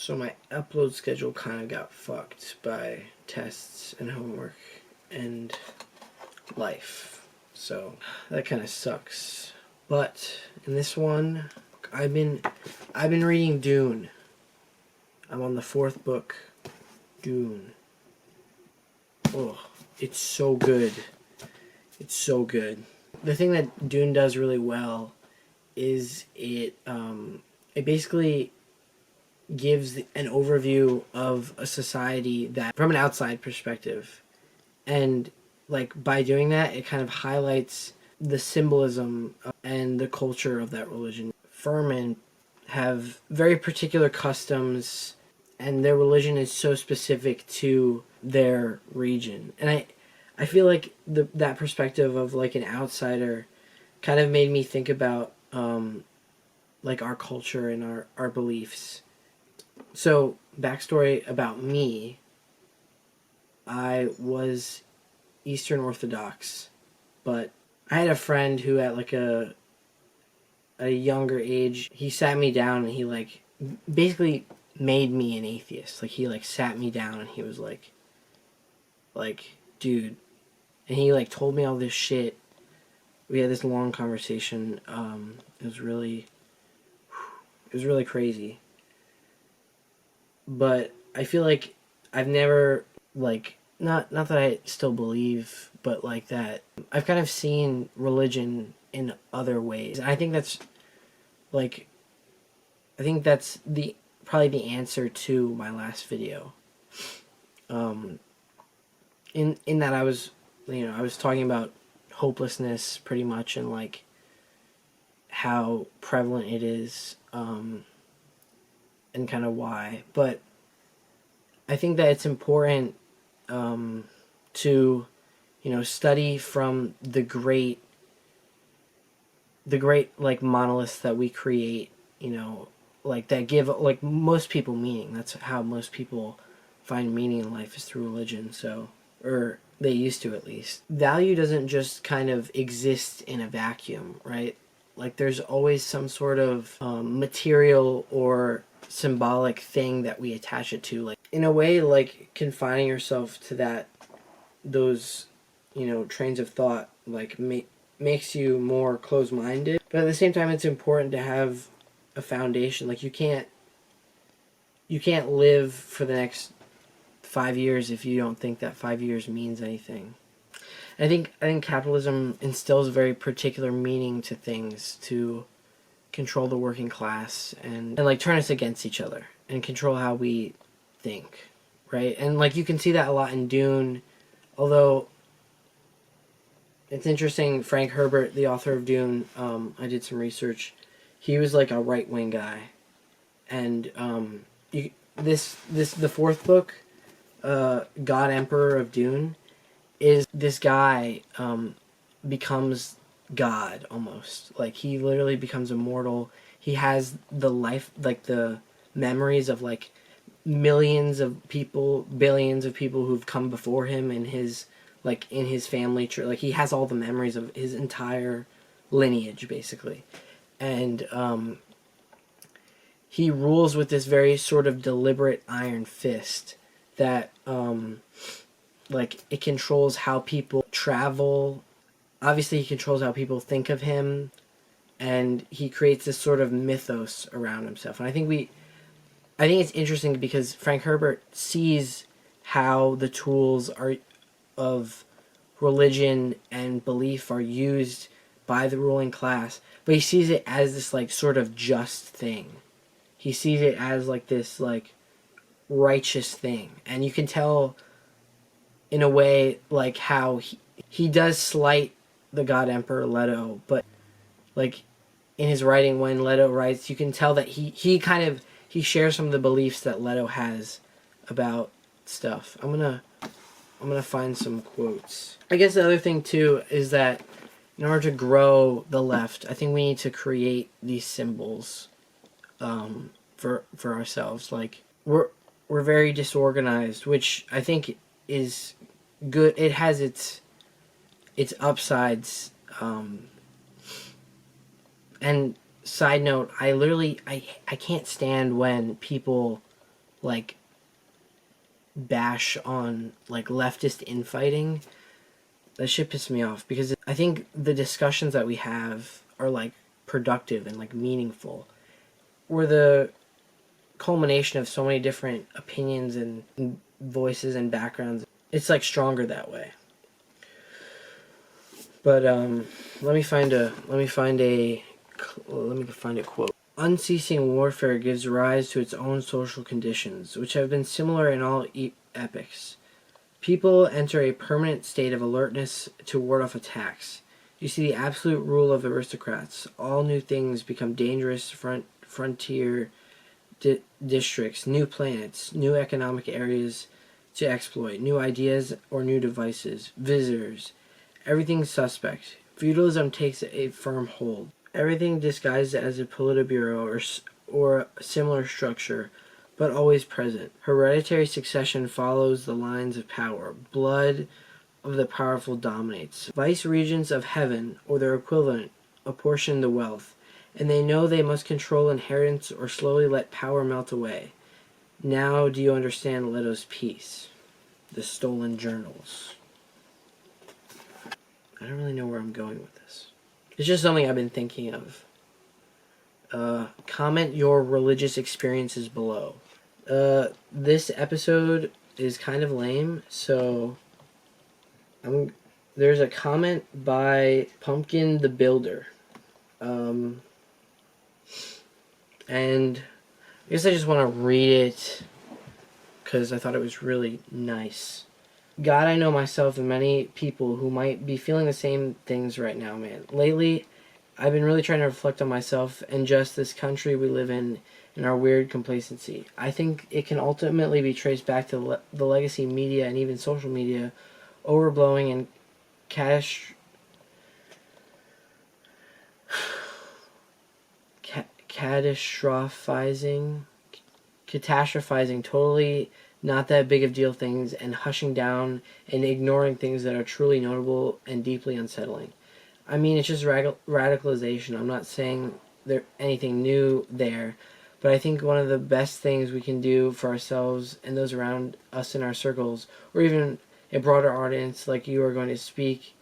So my upload schedule kind of got fucked by tests and homework and life. So that kind of sucks. But in this one, I've been reading Dune. I'm on the 4th book, Dune. Oh, it's so good. It's so good. The thing that Dune does really well is it basically gives an overview of a society that from an outside perspective, and like by doing that it kind of highlights the symbolism and the culture of that religion. Furman have very particular customs, and their religion is so specific to their region, and I feel like that perspective of like an outsider kind of made me think about like our culture and our beliefs. So, backstory about me, I was Eastern Orthodox, but I had a friend who at like a younger age, he sat me down and he like basically made me an atheist. Like he like sat me down and he was like dude, and he like told me all this shit. We had this long conversation. It was really crazy. But I feel like I've never, like, not that I still believe, but like that I've kind of seen religion in other ways. And I think that's like, probably the answer to my last video. In that I was talking about hopelessness pretty much, and like how prevalent it is, and kind of why. But I think that it's important to study from the great like monoliths that we create, like that give like most people meaning. That's how most people find meaning in life, is through religion. So, or they used to, at least. Value doesn't just kind of exist in a vacuum, right? Like there's always some sort of material or symbolic thing that we attach it to. Like in a way, like confining yourself to those trains of thought like makes you more closed-minded. But at the same time, it's important to have a foundation. Like you can't live for the next 5 years if you don't think that 5 years means anything. I think capitalism instills a very particular meaning to things to control the working class and like turn us against each other and control how we think, right? And like you can see that a lot in Dune, although it's interesting. Frank Herbert, the author of Dune, I did some research. He was like a right-wing guy, and the 4th book, God Emperor of Dune, is this guy becomes God almost. Like he literally becomes immortal. He has the life, like the memories of like millions of people, billions of people who've come before him in his family tree. Like he has all the memories of his entire lineage basically, and he rules with this very sort of deliberate iron fist that like it controls how people travel. Obviously he controls how people think of him, and he creates this sort of mythos around himself. And I think it's interesting because Frank Herbert sees how the tools of religion and belief are used by the ruling class, but he sees it as this like sort of just thing. He sees it as like this like righteous thing, and you can tell in a way like how he does slight the God Emperor Leto, but like in his writing, when Leto writes, you can tell that he shares some of the beliefs that Leto has about stuff. I'm gonna find some quotes. I guess the other thing too is that in order to grow the left, I think we need to create these symbols for ourselves. Like we're very disorganized, which I think is good. It has its upsides. And side note, I can't stand when people like bash on like leftist infighting, that shit pissed me off, because I think the discussions that we have are like productive and like meaningful. We're the culmination of so many different opinions and voices and backgrounds. It's like stronger that way. But let me find a quote. Unceasing warfare gives rise to its own social conditions, which have been similar in all epochs. People enter a permanent state of alertness to ward off attacks. You see the absolute rule of aristocrats. All new things become dangerous frontier districts, new planets, new economic areas to exploit, new ideas or new devices, visitors. Everything's suspect. Feudalism takes a firm hold. Everything disguised as a politburo or similar structure, but always present. Hereditary succession follows the lines of power. Blood of the powerful dominates. Vice-regents of heaven, or their equivalent, apportion the wealth, and they know they must control inheritance or slowly let power melt away. Now do you understand Leto's piece? The Stolen Journals. I don't really know where I'm going with this. It's just something I've been thinking of. Comment your religious experiences below. This episode is kind of lame, so there's a comment by Pumpkin the Builder. And I guess I just want to read it because I thought it was really nice. God, I know myself and many people who might be feeling the same things right now, man. Lately, I've been really trying to reflect on myself and just this country we live in and our weird complacency. I think it can ultimately be traced back to the legacy media and even social media overblowing and catastrophizing totally not that big of deal things and hushing down and ignoring things that are truly notable and deeply unsettling. I mean, it's just radicalization. I'm not saying there's anything new there, but I think one of the best things we can do for ourselves and those around us in our circles, or even a broader audience like you are going to speak,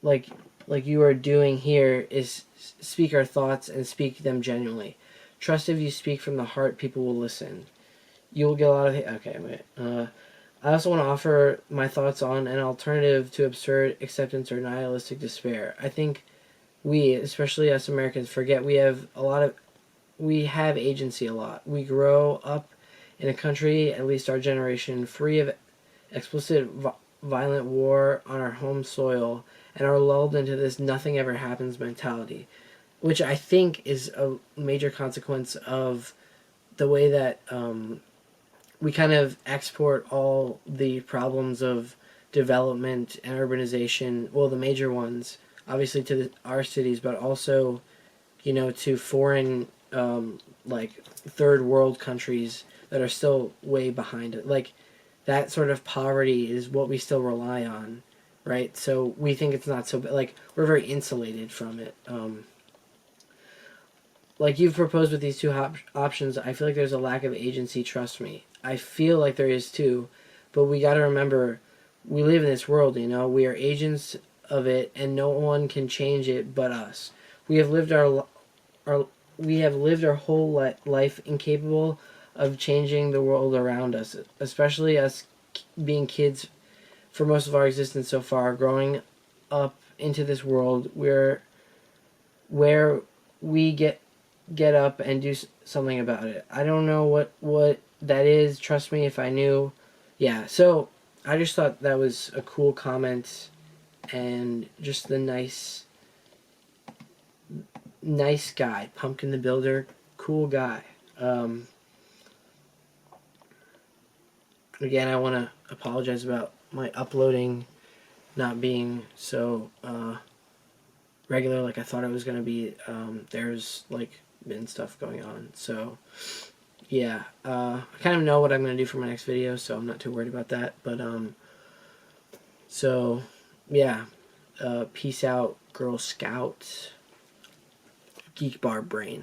like you are doing here, is speak our thoughts and speak them genuinely. Trust if you speak from the heart, people will listen. You will get a lot of... Okay, wait. I also want to offer my thoughts on an alternative to absurd acceptance or nihilistic despair. I think we, especially us Americans, forget we have agency a lot. We grow up in a country, at least our generation, free of explicit violent war on our home soil, and are lulled into this nothing ever happens mentality, which I think is a major consequence of the way that we kind of export all the problems of development and urbanization, well, the major ones, obviously to our cities, but also, to foreign, like, third world countries that are still way behind it. Like, that sort of poverty is what we still rely on, right? So we think it's not so bad. Like, we're very insulated from it. Like you've proposed with these two options, I feel like there's a lack of agency, trust me. I feel like there is too, but we got to remember, we live in this world, we are agents of it, and no one can change it but us. We have lived our whole life incapable of changing the world around us, especially us being kids for most of our existence so far, growing up into this world where we get up and do something about it. I don't know what that is. Trust me, if I knew. Yeah, so I just thought that was a cool comment, and just the nice guy, Pumpkin the Builder, cool guy. Again, I want to apologize about my uploading not being so regular like I thought it was going to be. There's been stuff going on, so yeah, I kind of know what I'm going to do for my next video, so I'm not too worried about that. But so yeah, peace out, Girl Scout, Geek Bar Brain.